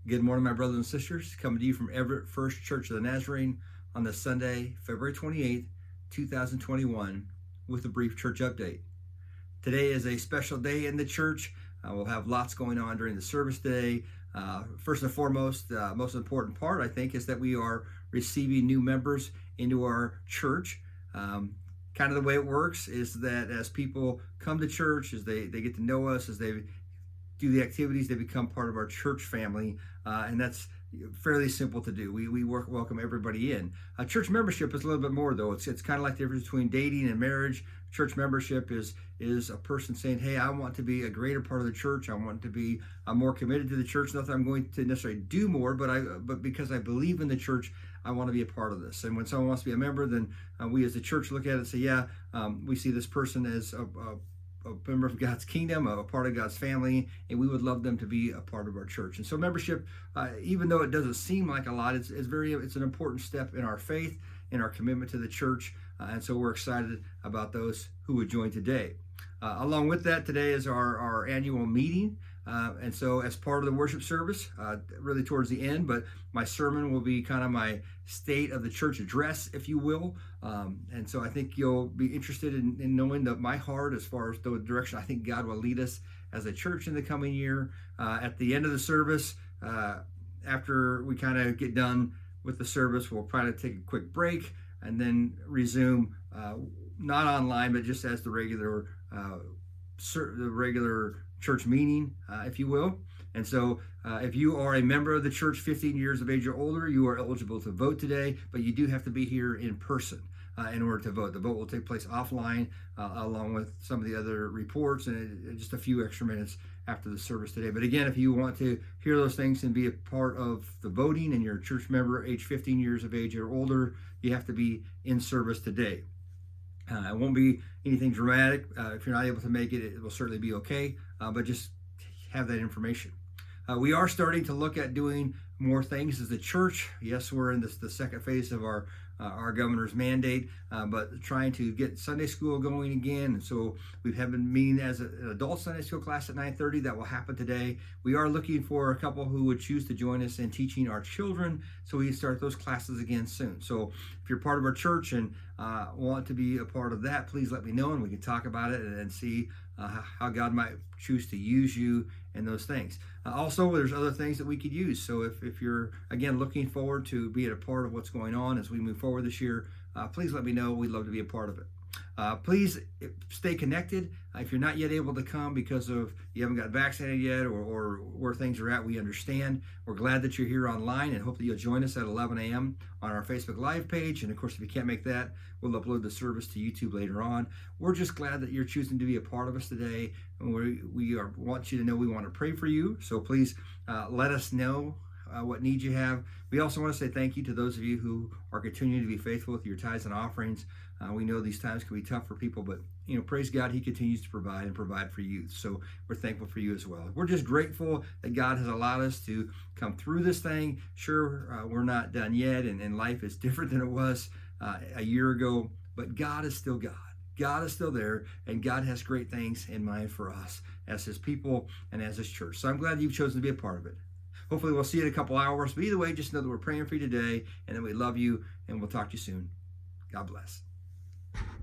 Good morning, my brothers and sisters. Coming to you from Everett First Church of the Nazarene on this Sunday, February 28th, 2021, with a brief church update. Today is a special day in the church. We'll have lots going on during the service today. First and foremost, most important part, I think, is that we are receiving new members into our church. Kind of the way it works is that as people come to church, as they get to know us, as they do the activities, they become part of our church family, and that's fairly simple to do. We welcome everybody in. Church membership is a little bit more, though. It's kind of like the difference between dating and marriage. Church membership is a person saying, "Hey, I want to be a greater part of the church. I want to be more committed to the church. Not that I'm going to necessarily do more, but because I believe in the church, I want to be a part of this." And when someone wants to be a member, then we as a church look at it and say, "Yeah, we see this person as a member of God's kingdom, a part of God's family, and we would love them to be a part of our church." And so membership, even though it doesn't seem like a lot, it's an important step in our faith, in our commitment to the church, and so we're excited about those who would join today. Along with that, today is our annual meeting. And so as part of the worship service, really towards the end, but my sermon will be kind of my state of the church address, if you will. And so I think you'll be interested in knowing that my heart as far as the direction I think God will lead us as a church in the coming year. At the end of the service, after we kind of get done with the service, we'll probably take a quick break and then resume, not online, but just as the regular church meeting, if you will. And so if you are a member of the church 15 years of age or older, you are eligible to vote today, but you do have to be here in person in order to vote. The vote will take place offline along with some of the other reports and just a few extra minutes after the service today. But again, if you want to hear those things and be a part of the voting and you're a church member age 15 years of age or older, you have to be in service today. It won't be anything dramatic. If you're not able to make it, it will certainly be okay, but just have that information. We are starting to look at doing more things as a church. Yes, we're in the second phase of our governor's mandate, but trying to get Sunday school going again. And so we've been meeting as an adult Sunday school class at 9:30. That will happen today. We are looking for a couple who would choose to join us in teaching our children, so we start those classes again soon. So if you're part of our church and want to be a part of that, please let me know and we can talk about it and see how God might choose to use you in those things. Also, there's other things that we could use. So if you're, again, looking forward to being a part of what's going on as we move forward this year, please let me know. We'd love to be a part of it. Please stay connected. If you're not yet able to come because of you haven't got vaccinated yet or where things are at, we understand. We're glad that you're here online and hope that you'll join us at 11 a.m. on our Facebook Live page. And of course, if you can't make that, we'll upload the service to YouTube later on. We're just glad that you're choosing to be a part of us today. And we want you to know we want to pray for you. So please let us know what needs you have. We also want to say thank you to those of you who are continuing to be faithful with your tithes and offerings. We know these times can be tough for people, but praise God, He continues to provide for you. So we're thankful for you as well. We're just grateful that God has allowed us to come through this thing. Sure, we're not done yet, and life is different than it was a year ago, but God is still God. God is still there, and God has great things in mind for us as His people and as His church. So I'm glad you've chosen to be a part of it. Hopefully we'll see you in a couple hours. But either way, just know that we're praying for you today and that we love you, and we'll talk to you soon. God bless.